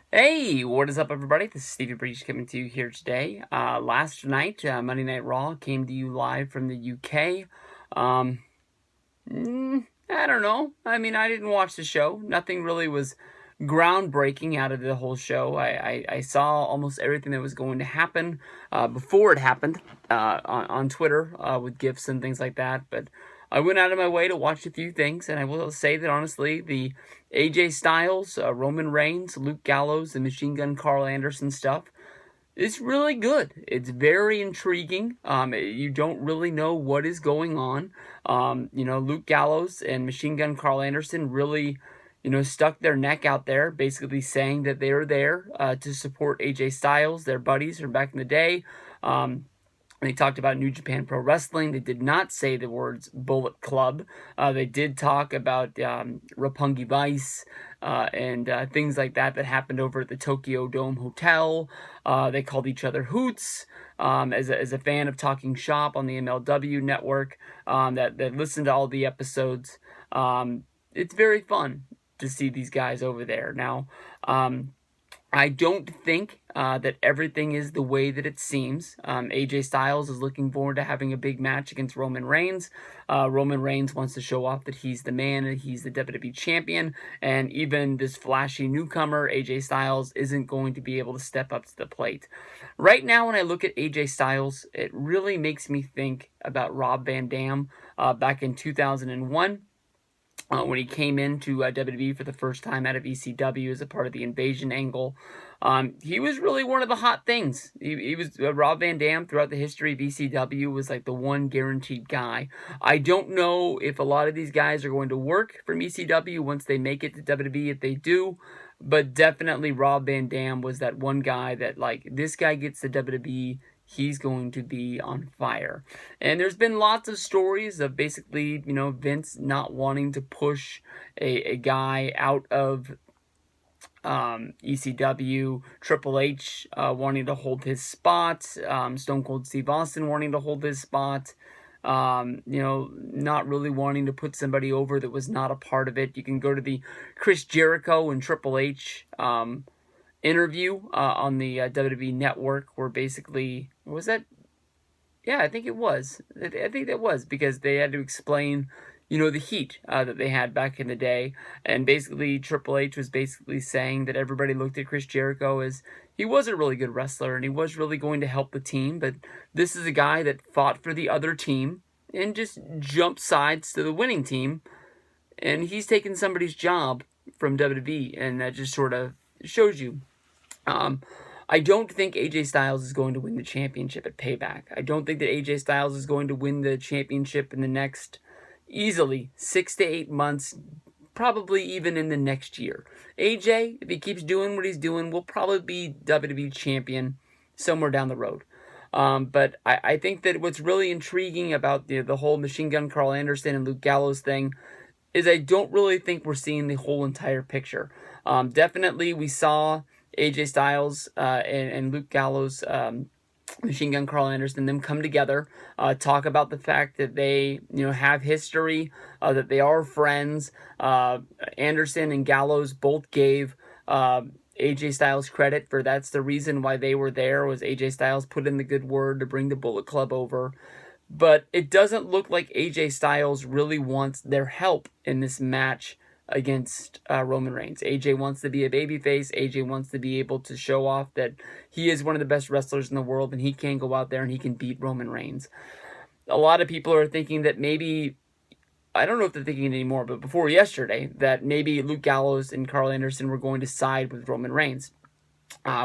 Hey, what is up, everybody? This is Stevie Breach coming to you here today. Last night, Monday Night Raw came to you live from the UK. Um, I don't know. I mean, I didn't watch the show. Nothing really was groundbreaking out of the whole show. I saw almost everything that was going to happen before it happened on Twitter with GIFs and things like that. But I went out of my way to watch a few things, and I will say that honestly, the AJ Styles, Roman Reigns, Luke Gallows, and Machine Gun Carl Anderson stuff, it's really good. It's very intriguing. You don't really know what is going on. Luke Gallows and Machine Gun Carl Anderson really, stuck their neck out there, basically saying that they are there to support AJ Styles, their buddies from back in the day. They talked about New Japan Pro Wrestling. They did not say the words Bullet Club. They did talk about Roppongi Vice and things like that happened over at the Tokyo Dome Hotel. They called each other Hoots. As a fan of Talking Shop on the MLW network that listened to all the episodes, it's very fun to see these guys over there. Now, I don't think that everything is the way that it seems. AJ Styles is looking forward to having a big match against Roman Reigns. Roman Reigns wants to show off that he's the man and he's the WWE champion. And even this flashy newcomer, AJ Styles, isn't going to be able to step up to the plate. Right now, when I look at AJ Styles, it really makes me think about Rob Van Dam back in 2001. When he came into WWE for the first time out of ECW as a part of the Invasion angle. He was really one of the hot things. He was Rob Van Dam throughout the history of ECW was like the one guaranteed guy. I don't know if a lot of these guys are going to work from ECW once they make it to WWE. If they do, but definitely Rob Van Dam was that one guy that, like, this guy gets the WWE, he's going to be on fire. And there's been lots of stories of basically, Vince not wanting to push a guy out of ECW, Triple H wanting to hold his spot, Stone Cold Steve Austin wanting to hold his spot, not really wanting to put somebody over that was not a part of it. You can go to the Chris Jericho and Triple H interview on the WWE Network, where basically, was that? Yeah, I think it was. I think that was because they had to explain, the heat that they had back in the day, and basically Triple H was basically saying that everybody looked at Chris Jericho as he was a really good wrestler and he was really going to help the team, but this is a guy that fought for the other team and just jumped sides to the winning team, and he's taken somebody's job from WWE, and that just sort of shows you. I don't think AJ Styles is going to win the championship at Payback. I don't think that AJ Styles is going to win the championship in the next, easily, 6 to 8 months, probably even in the next year. AJ, if he keeps doing what he's doing, will probably be WWE champion somewhere down the road. But I think that what's really intriguing about the whole Machine Gun Carl Anderson and Luke Gallows thing is I don't really think we're seeing the whole entire picture. Definitely we saw AJ Styles and Luke Gallows, Machine Gun Carl Anderson, them come together, talk about the fact that they, have history, that they are friends. Anderson and Gallows both gave AJ Styles credit for that's the reason why they were there, was AJ Styles put in the good word to bring the Bullet Club over. But it doesn't look like AJ Styles really wants their help in this match against Roman Reigns. AJ wants to be a babyface. AJ wants to be able to show off that he is one of the best wrestlers in the world and he can go out there and he can beat Roman Reigns. A lot of people are thinking that maybe, I don't know if they're thinking it anymore, but before yesterday, that maybe Luke Gallows and Carl Anderson were going to side with Roman Reigns.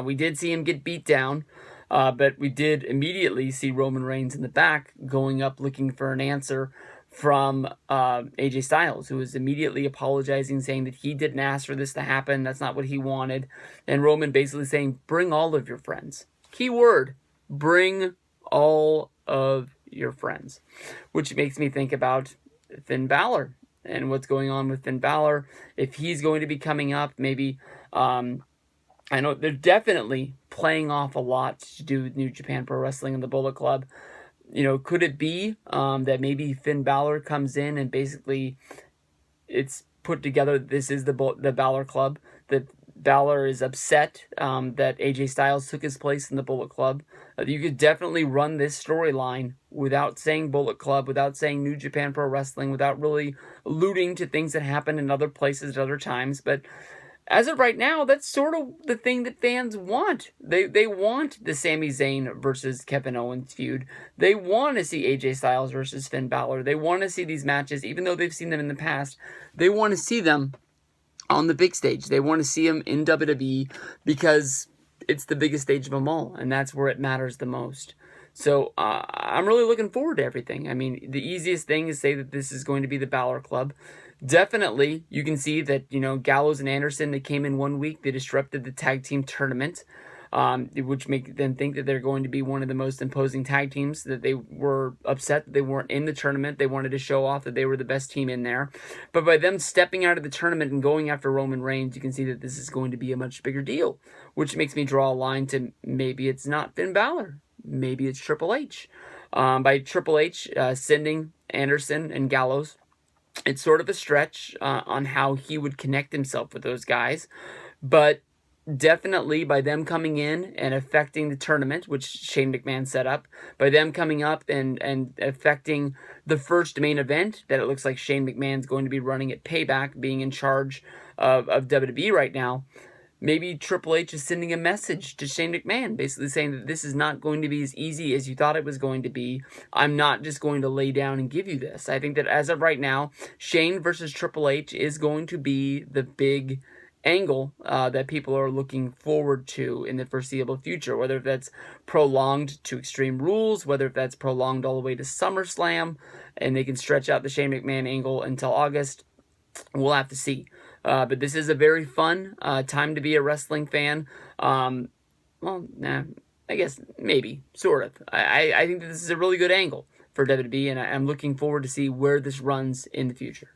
We did see him get beat down, but we did immediately see Roman Reigns in the back going up looking for an answer from AJ Styles, who was immediately apologizing, saying that he didn't ask for this to happen, that's not what he wanted, and Roman basically saying, bring all of your friends. Key word, bring all of your friends, which makes me think about Finn Balor and what's going on with Finn Balor. If he's going to be coming up, maybe, I know they're definitely playing off a lot to do with New Japan Pro Wrestling and the Bullet Club. Could it be that maybe Finn Balor comes in and basically it's put together, this is the Balor Club, that Balor is upset that AJ Styles took his place in the Bullet Club. You could definitely run this storyline without saying Bullet Club, without saying New Japan Pro Wrestling, without really alluding to things that happen in other places at other times. But as of right now, that's sort of the thing that fans want. They want the Sami Zayn versus Kevin Owens feud. They want to see AJ Styles versus Finn Balor. They want to see these matches, even though they've seen them in the past. They want to see them on the big stage. They want to see them in WWE because it's the biggest stage of them all, and that's where it matters the most. So I'm really looking forward to everything. I mean, the easiest thing is say that this is going to be the Balor Club. Definitely, you can see that, Gallows and Anderson, they came in 1 week. They disrupted the tag team tournament, which make them think that they're going to be one of the most imposing tag teams, that they were upset that they weren't in the tournament. They wanted to show off that they were the best team in there. But by them stepping out of the tournament and going after Roman Reigns, you can see that this is going to be a much bigger deal, which makes me draw a line to maybe it's not Finn Balor. Maybe it's Triple H. By Triple H sending Anderson and Gallows, it's sort of a stretch on how he would connect himself with those guys. But definitely by them coming in and affecting the tournament, which Shane McMahon set up, by them coming up and affecting the first main event that it looks like Shane McMahon's going to be running at Payback, being in charge of WWE right now, maybe Triple H is sending a message to Shane McMahon, basically saying that this is not going to be as easy as you thought it was going to be. I'm not just going to lay down and give you this. I think that as of right now, Shane versus Triple H is going to be the big angle that people are looking forward to in the foreseeable future, whether that's prolonged to Extreme Rules, whether that's prolonged all the way to SummerSlam, and they can stretch out the Shane McMahon angle until August. We'll have to see. But this is a very fun time to be a wrestling fan. I guess maybe, sort of. I think that this is a really good angle for WWE, and I'm looking forward to see where this runs in the future.